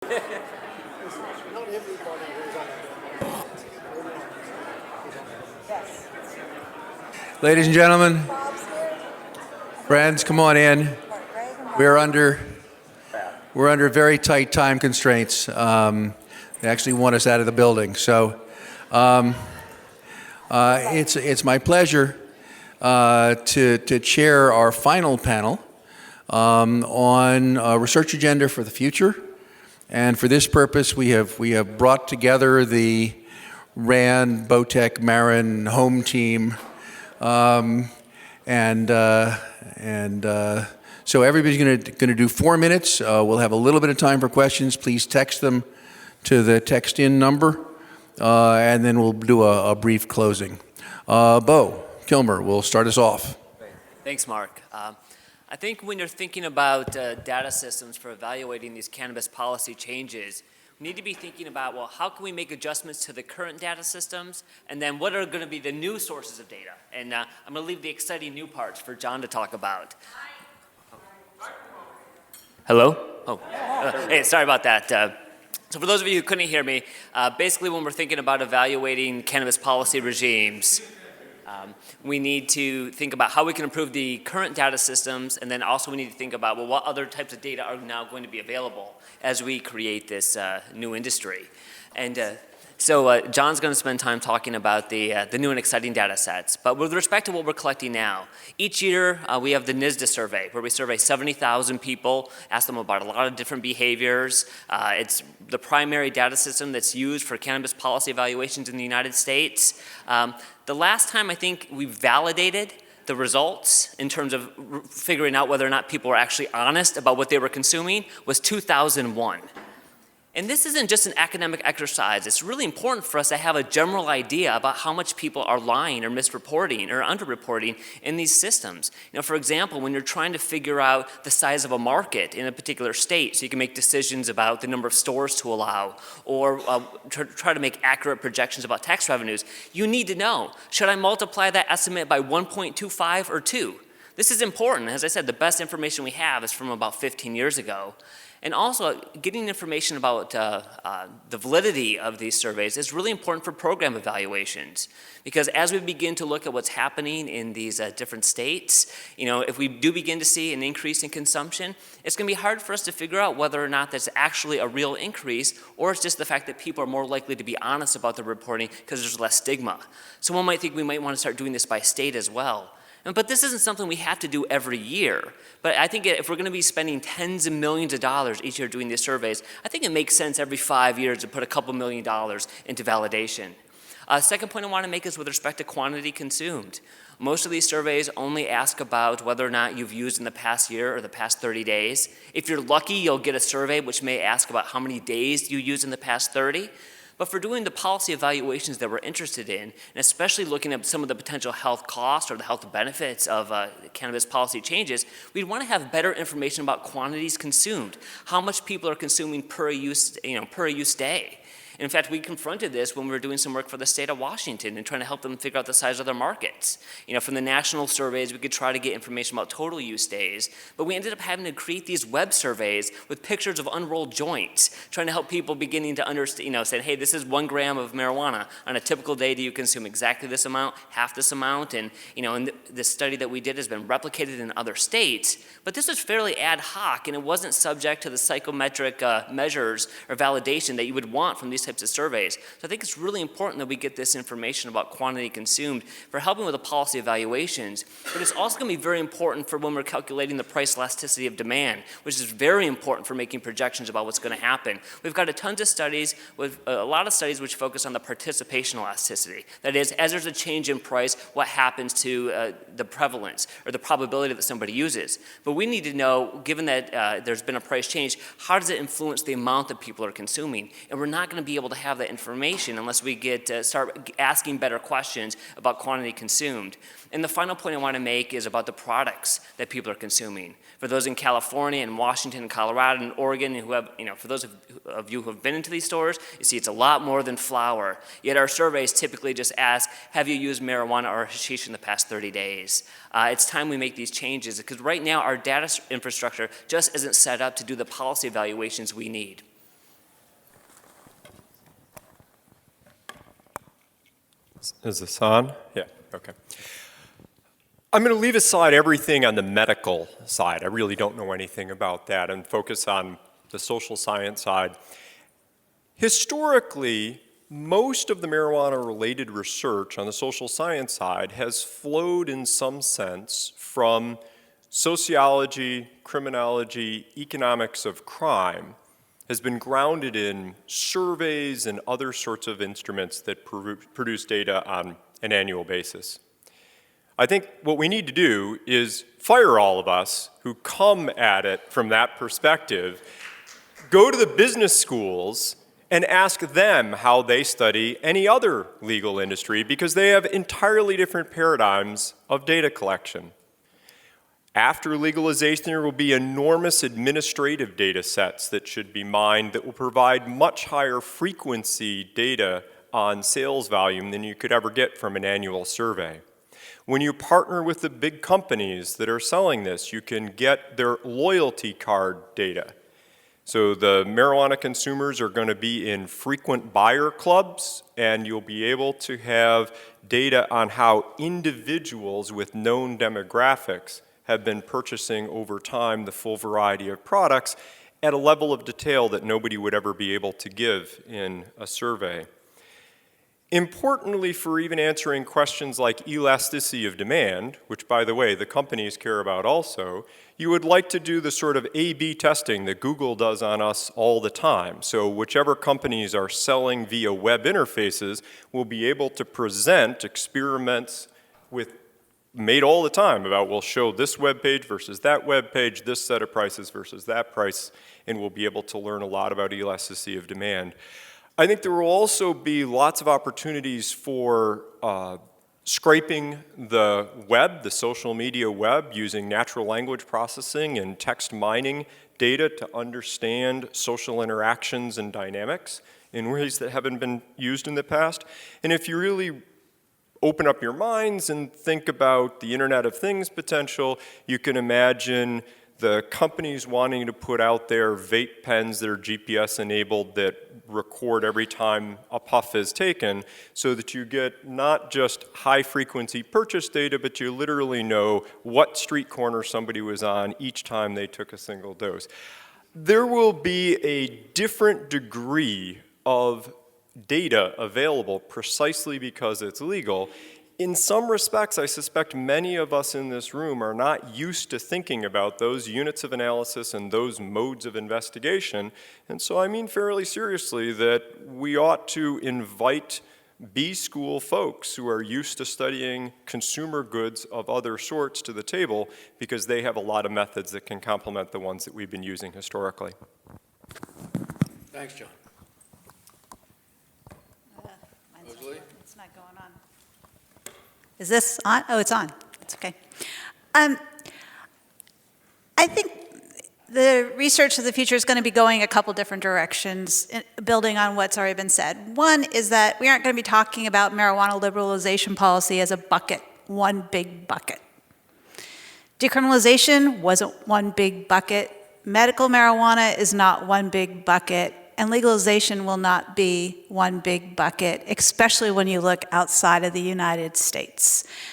Not everybody who's on Yes. Ladies and gentlemen, Bob's here. friends, come on in. Greg and Bob. We're under very tight time constraints. They actually want us out of the building. So it's my pleasure to chair our final panel on a research agenda for the future. And for this purpose, we have brought together the RAND, Botec, Marin home team, so everybody's going to do 4 minutes. We'll have a little bit of time for questions. Please text them to the text-in number, and then we'll do a brief closing. Bo Kilmer will start us off. Thanks, Mark. I think when you're thinking about data systems for evaluating these cannabis policy changes, we need to be thinking about, well, how can we make adjustments to the current data systems, and then what are going to be the new sources of data? And I'm going to leave the exciting new parts for John to talk about. Hello? Oh, hey, sorry about that. So for those of you who couldn't hear me, basically when we're thinking about evaluating cannabis policy regimes, we need to think about how we can improve the current data systems, and then also we need to think about, well, what other types of data are now going to be available as we create this new industry. And so John's going to spend time talking about the new and exciting data sets. But with respect to what we're collecting now, each year we have the NISDA survey, where we survey 70,000 people, ask them about a lot of different behaviors. It's the primary data system that's used for cannabis policy evaluations in the United States. The last time I think we validated the results in terms of figuring out whether or not people were actually honest about what they were consuming was 2001. And this isn't just an academic exercise. It's really important for us to have a general idea about how much people are lying or misreporting or underreporting in these systems. You know, for example, when you're trying to figure out the size of a market in a particular state so you can make decisions about the number of stores to allow or try to make accurate projections about tax revenues, you need to know, should I multiply that estimate by 1.25 or 2? This is important. As I said, the best information we have is from about 15 years ago. And also, getting information about the validity of these surveys is really important for program evaluations. Because as we begin to look at what's happening in these different states, you know, if we do begin to see an increase in consumption, it's going to be hard for us to figure out whether or not that's actually a real increase, or it's just the fact that people are more likely to be honest about the reporting because there's less stigma. So one might think we might want to start doing this by state as well. But this isn't something we have to do every year. But I think if we're going to be spending tens of millions of dollars each year doing these surveys, I think it makes sense every 5 years to put a couple $1 million into validation. Second point I want to make is with respect to quantity consumed. Most of these surveys only ask about whether or not you've used in the past year or the past 30 days. If you're lucky, you'll get a survey which may ask about how many days you used in the past 30. But for doing the policy evaluations that we're interested in, and especially looking at some of the potential health costs or the health benefits of cannabis policy changes, we'd want to have better information about quantities consumed, how much people are consuming per use day. And in fact, we confronted this when we were doing some work for the state of Washington and trying to help them figure out the size of their markets. You know, from the national surveys, we could try to get information about total use days, but we ended up having to create these web surveys with pictures of unrolled joints, trying to help people beginning to understand, you know, saying, hey, this is 1 gram of marijuana. On a typical day, do you consume exactly this amount, half this amount? And, you know, and this study that we did has been replicated in other states, but this was fairly ad hoc, and it wasn't subject to the psychometric measures or validation that you would want from these types of surveys. So I think it's really important that we get this information about quantity consumed for helping with the policy evaluations, but it's also going to be very important for when we're calculating the price elasticity of demand, which is very important for making projections about what's going to happen. We've got a ton of studies, with a lot of studies which focus on the participation elasticity. That is, as there's a change in price, what happens to the prevalence or the probability that somebody uses. But we need to know, given that there's been a price change, how does it influence the amount that people are consuming? And we're not going to be able to have that information unless we start asking better questions about quantity consumed. And the final point I want to make is about the products that people are consuming. For those in California and Washington and Colorado and Oregon who have, you know, for those of you who have been into these stores, you see it's a lot more than flower. Yet our surveys typically just ask, have you used marijuana or hashish in the past 30 days? It's time we make these changes because right now our data infrastructure just isn't set up to do the policy evaluations we need. Is this on? Yeah, okay. I'm going to leave aside everything on the medical side. I really don't know anything about that and focus on the social science side. Historically, most of the marijuana-related research on the social science side has flowed in some sense from sociology, criminology, economics of crime, has been grounded in surveys and other sorts of instruments that produce data on an annual basis. I think what we need to do is fire all of us who come at it from that perspective, go to the business schools and ask them how they study any other legal industry because they have entirely different paradigms of data collection. After legalization, there will be enormous administrative data sets that should be mined that will provide much higher frequency data on sales volume than you could ever get from an annual survey. When you partner with the big companies that are selling this, you can get their loyalty card data. So the marijuana consumers are going to be in frequent buyer clubs, and you'll be able to have data on how individuals with known demographics have been purchasing over time the full variety of products at a level of detail that nobody would ever be able to give in a survey. Importantly, for even answering questions like elasticity of demand, which by the way, the companies care about also, you would like to do the sort of A/B testing that Google does on us all the time. So whichever companies are selling via web interfaces will be able to present experiments made all the time about we'll show this web page versus that web page, this set of prices versus that price, and we'll be able to learn a lot about elasticity of demand. I think there will also be lots of opportunities for scraping the web, the social media web, using natural language processing and text mining data to understand social interactions and dynamics in ways that haven't been used in the past. And if you really open up your minds and think about the Internet of Things potential, you can imagine the companies wanting to put out their vape pens that are GPS enabled that record every time a puff is taken so that you get not just high frequency purchase data, but you literally know what street corner somebody was on each time they took a single dose. There will be a different degree of data available precisely because it's legal. In some respects, I suspect many of us in this room are not used to thinking about those units of analysis and those modes of investigation. And so I mean fairly seriously that we ought to invite B-school folks who are used to studying consumer goods of other sorts to the table because they have a lot of methods that can complement the ones that we've been using historically. Thanks, John. It's not going on. Is this on? Oh, it's on. It's okay. I think the research of the future is going to be going a couple different directions, building on what's already been said. One is that we aren't going to be talking about marijuana liberalization policy as a bucket, one big bucket. Decriminalization wasn't one big bucket. Medical marijuana is not one big bucket. And legalization will not be one big bucket, especially when you look outside of the United States.